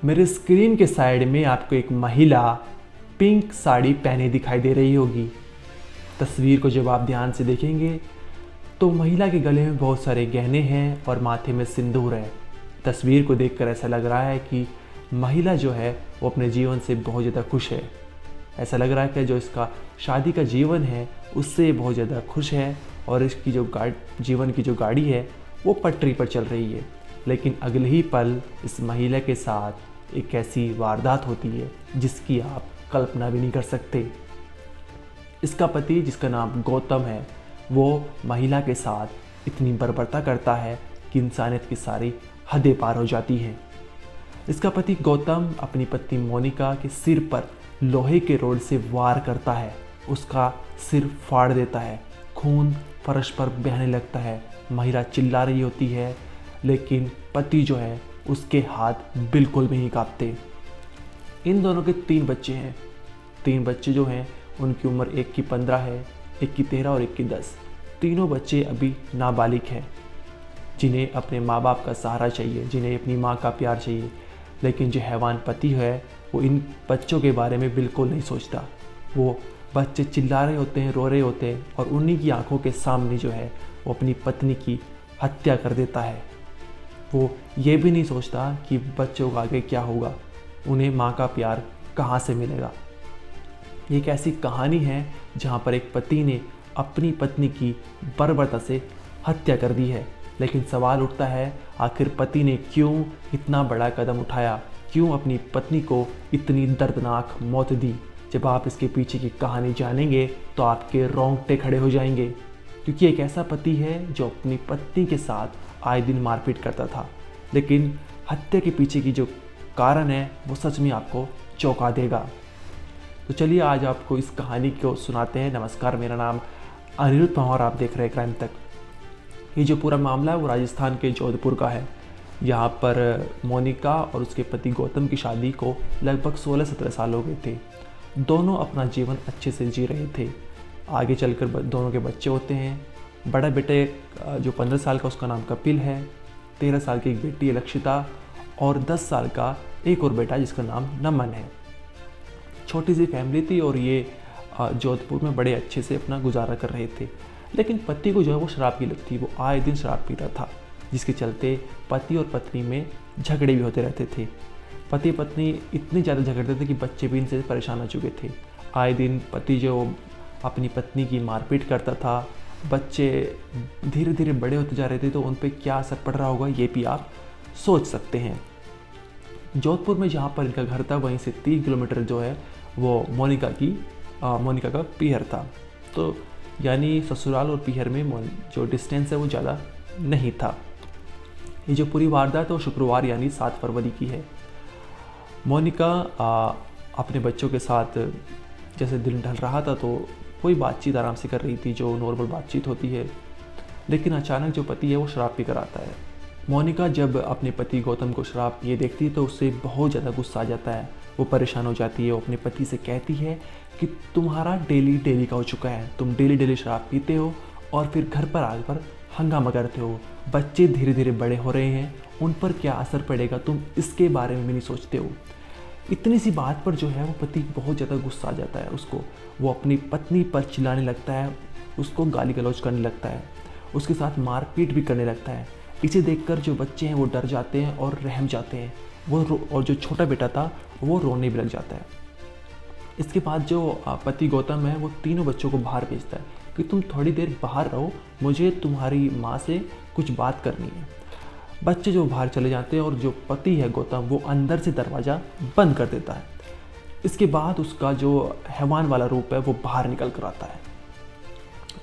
मेरे स्क्रीन के साइड में आपको एक महिला पिंक साड़ी पहने दिखाई दे रही होगी। तस्वीर को जब आप ध्यान से देखेंगे तो महिला के गले में बहुत सारे गहने हैं और माथे में सिंदूर है। तस्वीर को देखकर ऐसा लग रहा है कि महिला जो है वो अपने जीवन से बहुत ज़्यादा खुश है। ऐसा लग रहा है कि जो इसका शादी का जीवन है उससे बहुत ज़्यादा खुश है और इसकी जो जीवन की जो गाड़ी है वो पटरी पर चल रही है। लेकिन अगले ही पल इस महिला के साथ एक ऐसी वारदात होती है जिसकी आप कल्पना भी नहीं कर सकते। इसका पति, जिसका नाम गौतम है, वो महिला के साथ इतनी बर्बरता करता है कि इंसानियत की सारी हदें पार हो जाती हैं। इसका पति गौतम अपनी पत्नी मोनिका के सिर पर लोहे के रोड से वार करता है, उसका सिर फाड़ देता है, खून फर्श पर बहने लगता है। महिला चिल्ला रही होती है लेकिन पति जो है उसके हाथ बिल्कुल भी नहीं कांपते। इन दोनों के 3 बच्चे हैं। 3 बच्चे जो हैं उनकी उम्र एक की 15 है, एक की 13 और एक की 10। तीनों बच्चे अभी नाबालिग हैं जिन्हें अपने माँ बाप का सहारा चाहिए, जिन्हें अपनी माँ का प्यार चाहिए। लेकिन जो हैवान पति है वो इन बच्चों के बारे में बिल्कुल नहीं सोचता। वो बच्चे चिल्ला रहे होते हैं, रो रहे होते हैं और उन्हीं की आंखों के सामने जो है वो अपनी पत्नी की हत्या कर देता है। वो ये भी नहीं सोचता कि बच्चों का आगे क्या होगा, उन्हें माँ का प्यार कहाँ से मिलेगा। ये एक ऐसी कहानी है जहाँ पर एक पति ने अपनी पत्नी की बर्बरता से हत्या कर दी है। लेकिन सवाल उठता है, आखिर पति ने क्यों इतना बड़ा कदम उठाया, क्यों अपनी पत्नी को इतनी दर्दनाक मौत दी। जब आप इसके पीछे की कहानी जानेंगे तो आपके रोंगटे खड़े हो जाएंगे, क्योंकि एक ऐसा पति है जो अपनी पत्नी के साथ आए दिन मारपीट करता था। लेकिन हत्या के पीछे की जो कारण है वो सच में आपको चौंका देगा। तो चलिए आज आपको इस कहानी को सुनाते हैं। नमस्कार, मेरा नाम अनिरुद्ध पंवार, आप देख रहे हैं क्राइम तक। ये जो पूरा मामला है वो राजस्थान के जोधपुर का है। यहाँ पर मोनिका और उसके पति गौतम की शादी को लगभग 16-17 साल हो गए थे। दोनों अपना जीवन अच्छे से जी रहे थे। आगे चलकर दोनों के बच्चे होते हैं। बड़ा बेटे जो 15 साल का, उसका नाम कपिल है। 13 साल की एक बेटी है लक्षिता और 10 साल का एक और बेटा जिसका नाम नमन है। छोटी सी फैमिली थी और ये जोधपुर में बड़े अच्छे से अपना गुजारा कर रहे थे। लेकिन पति को जो है वो शराब की लत थी, वो आए दिन शराब पीता था, जिसके चलते पति और पत्नी में झगड़े भी होते रहते थे। पति पत्नी इतने ज़्यादा झगड़ते थे कि बच्चे भी इनसे परेशान हो चुके थे। आए दिन पति जो अपनी पत्नी की मारपीट करता था, बच्चे धीरे धीरे बड़े होते जा रहे थे, तो उन पर क्या असर पड़ रहा होगा ये भी आप सोच सकते हैं। जोधपुर में जहाँ पर इनका घर था वहीं से 3 किलोमीटर जो है वो मोनिका का पीहर था। तो यानी ससुराल और पीहर में जो डिस्टेंस है वो ज़्यादा नहीं था। ये जो पूरी वारदात है वो शुक्रवार यानी 7 फरवरी की है। मोनिका अपने बच्चों के साथ जैसे दिन ढल रहा था तो कोई बातचीत आराम से कर रही थी, जो नॉर्मल बातचीत होती है। लेकिन अचानक जो पति है वो शराब पी कर आता है। मोनिका जब अपने पति गौतम को शराब पिए देखती है तो उससे बहुत ज़्यादा गुस्सा आ जाता है। वो परेशान हो जाती है। वो अपने पति से कहती है कि तुम्हारा डेली का हो चुका है, तुम डेली शराब पीते हो और फिर घर पर आकर हंगामा करते हो। बच्चे धीरे धीरे बड़े हो रहे हैं, उन पर क्या असर पड़ेगा तुम इसके बारे में भी नहीं सोचते हो। इतनी सी बात पर जो है वो पति बहुत ज़्यादा गुस्सा आ जाता है उसको। वो अपनी पत्नी पर चिल्लाने लगता है, उसको गाली गलौज करने लगता है, उसके साथ मारपीट भी करने लगता है। इसे देखकर जो बच्चे हैं वो डर जाते हैं और रहम जाते हैं। और जो छोटा बेटा था वो रोने भी लग जाता है। इसके बाद जो पति गौतम है वो तीनों बच्चों को बाहर भेजता है कि तुम थोड़ी देर बाहर रहो, मुझे तुम्हारी माँ से कुछ बात करनी है। बच्चे जो बाहर चले जाते हैं और जो पति है गौतम वो अंदर से दरवाज़ा बंद कर देता है। इसके बाद उसका जो हैवान वाला रूप है वो बाहर निकल कर आता है।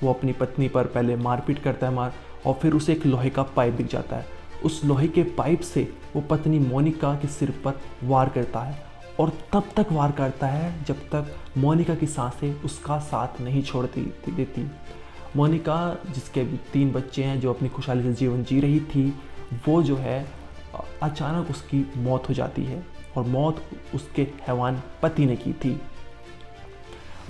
वो अपनी पत्नी पर पहले मारपीट करता है और फिर उसे एक लोहे का पाइप दिख जाता है। उस लोहे के पाइप से वो पत्नी मोनिका के सिर पर वार करता है और तब तक वार करता है जब तक मोनिका की सांसें उसका साथ नहीं छोड़ देती। मोनिका, जिसके 3 बच्चे हैं, जो अपनी खुशहाली से जीवन जी रही थी, वो जो है अचानक उसकी मौत हो जाती है और मौत उसके हैवान पति ने की थी।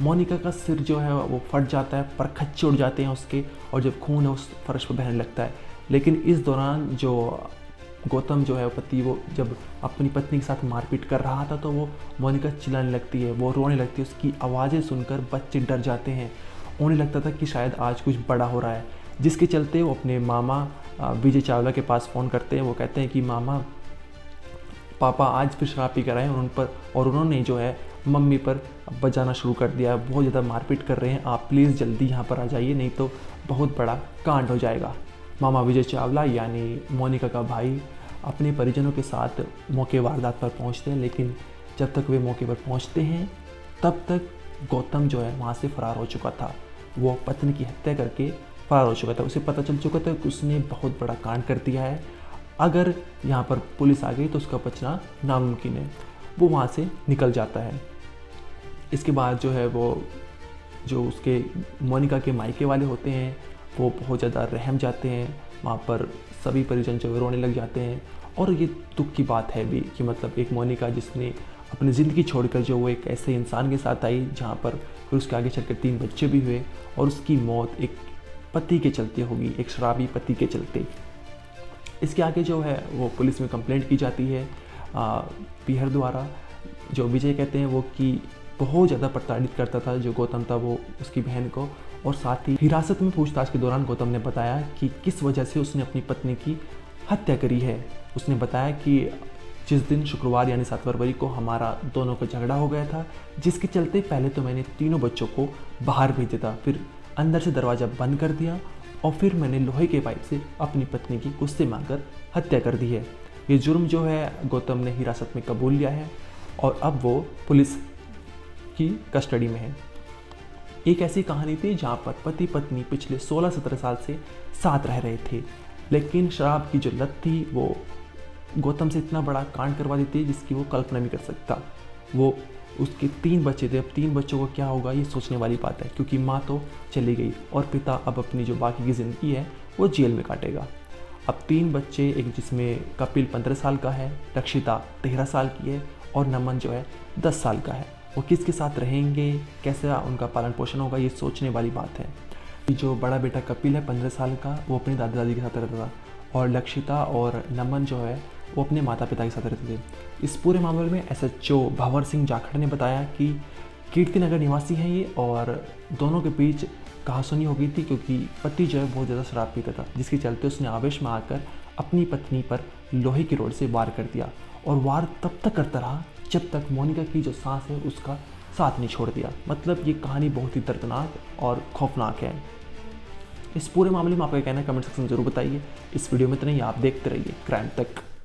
मोनिका का सिर जो है वो फट जाता है, परखच्चे उड़ जाते हैं उसके और जब खून है उस फर्श पर बहने लगता है। लेकिन इस दौरान जो गौतम जो है पति, वो जब अपनी पत्नी के साथ मारपीट कर रहा था तो वो मोनिका चिल्लाने लगती है, वो रोने लगती है। उसकी आवाज़ें सुनकर बच्चे डर जाते हैं। उन्हें लगता था कि शायद आज कुछ बड़ा हो रहा है, जिसके चलते वो अपने मामा विजय चावला के पास फ़ोन करते हैं। वो कहते हैं कि मामा, पापा आज फिर शराब पी कर आए और उन्होंने जो है मम्मी पर बजाना शुरू कर दिया, बहुत ज़्यादा मारपीट कर रहे हैं, आप प्लीज़ जल्दी यहाँ पर आ जाइए, नहीं तो बहुत बड़ा कांड हो जाएगा। मामा विजय चावला यानी मोनिका का भाई अपने परिजनों के साथ मौके वारदात पर पहुँचते हैं, लेकिन जब तक वे मौके पर पहुँचते हैं तब तक गौतम जो है वहाँ से फरार हो चुका था। वो पत्नी की हत्या करके फरार हो चुका था। उसे पता चल चुका था कि उसने बहुत बड़ा कांड कर दिया है, अगर यहाँ पर पुलिस आ गई तो उसका बचना नामुमकिन है। वो वहाँ से निकल जाता है। इसके बाद जो है वो जो उसके मोनिका के मायके वाले होते हैं वो बहुत ज़्यादा रहम जाते हैं। वहाँ पर सभी परिजन जो है रोने लग जाते हैं। और ये दुख की बात है भी कि मतलब एक मोनिका जिसने अपनी ज़िंदगी छोड़कर जो वो एक ऐसे इंसान के साथ आई जहाँ पर फिर उसके आगे चलकर 3 बच्चे भी हुए, और उसकी मौत एक पति के चलते होगी, एक शराबी पति के चलते। इसके आगे जो है वो पुलिस में कंप्लेंट की जाती है पीहर द्वारा। जो विजय कहते हैं वो कि बहुत ज़्यादा प्रताड़ित करता था जो गौतम था वो उसकी बहन को। और साथ ही हिरासत में पूछताछ के दौरान गौतम ने बताया कि किस वजह से उसने अपनी पत्नी की हत्या करी है। उसने बताया कि जिस दिन शुक्रवार यानी 7 फरवरी को हमारा दोनों का झगड़ा हो गया था, जिसके चलते पहले तो मैंने तीनों बच्चों को बाहर भेज दिया था, फिर अंदर से दरवाज़ा बंद कर दिया और फिर मैंने लोहे के पाइप से अपनी पत्नी की गुस्से मांगकर हत्या कर दी है। ये जुर्म जो है गौतम ने हिरासत में कबूल लिया है और अब वो पुलिस की कस्टडी में है। एक ऐसी कहानी थी जहाँ पर पति पत्नी पिछले 16-17 साल से साथ रह रहे थे, लेकिन शराब की जो लत थी वो गौतम से इतना बड़ा कांड करवा देती है जिसकी वो कल्पना नहीं कर सकता। वो उसके 3 बच्चे थे, अब 3 बच्चों को क्या होगा ये सोचने वाली बात है, क्योंकि माँ तो चली गई और पिता अब अपनी जो बाकी की ज़िंदगी है वो जेल में काटेगा। अब 3 बच्चे, एक जिसमें कपिल 15 साल का है, रक्षिता 13 साल की है और नमन जो है 10 साल का है। वो किसके साथ रहेंगे, कैसे उनका पालन पोषण होगा, ये सोचने वाली बात है। जो बड़ा बेटा कपिल है 15 साल का, वो अपनी दादा दादी के साथ रहता था और लक्षिता और नमन जो है वो अपने माता पिता के साथ रहते थे। इस पूरे मामले में SHO भंवर सिंह जाखड़ ने बताया कि कीर्तिनगर निवासी हैं ये और दोनों के बीच कहासुनी हो गई थी क्योंकि पति जो है बहुत ज़्यादा शराब पीता था, जिसके चलते उसने आवेश में आकर अपनी पत्नी पर लोहे की रॉड से वार कर दिया और वार तब तक करता रहा जब तक मोनिका की जो सांस है उसका साथ नहीं छोड़ दिया। मतलब ये कहानी बहुत ही दर्दनाक और खौफनाक है। इस पूरे मामले में आपका कहना है कमेंट सेक्शन में जरूर बताइए। इस वीडियो में इतना ही, आप देखते रहिए क्राइम तक।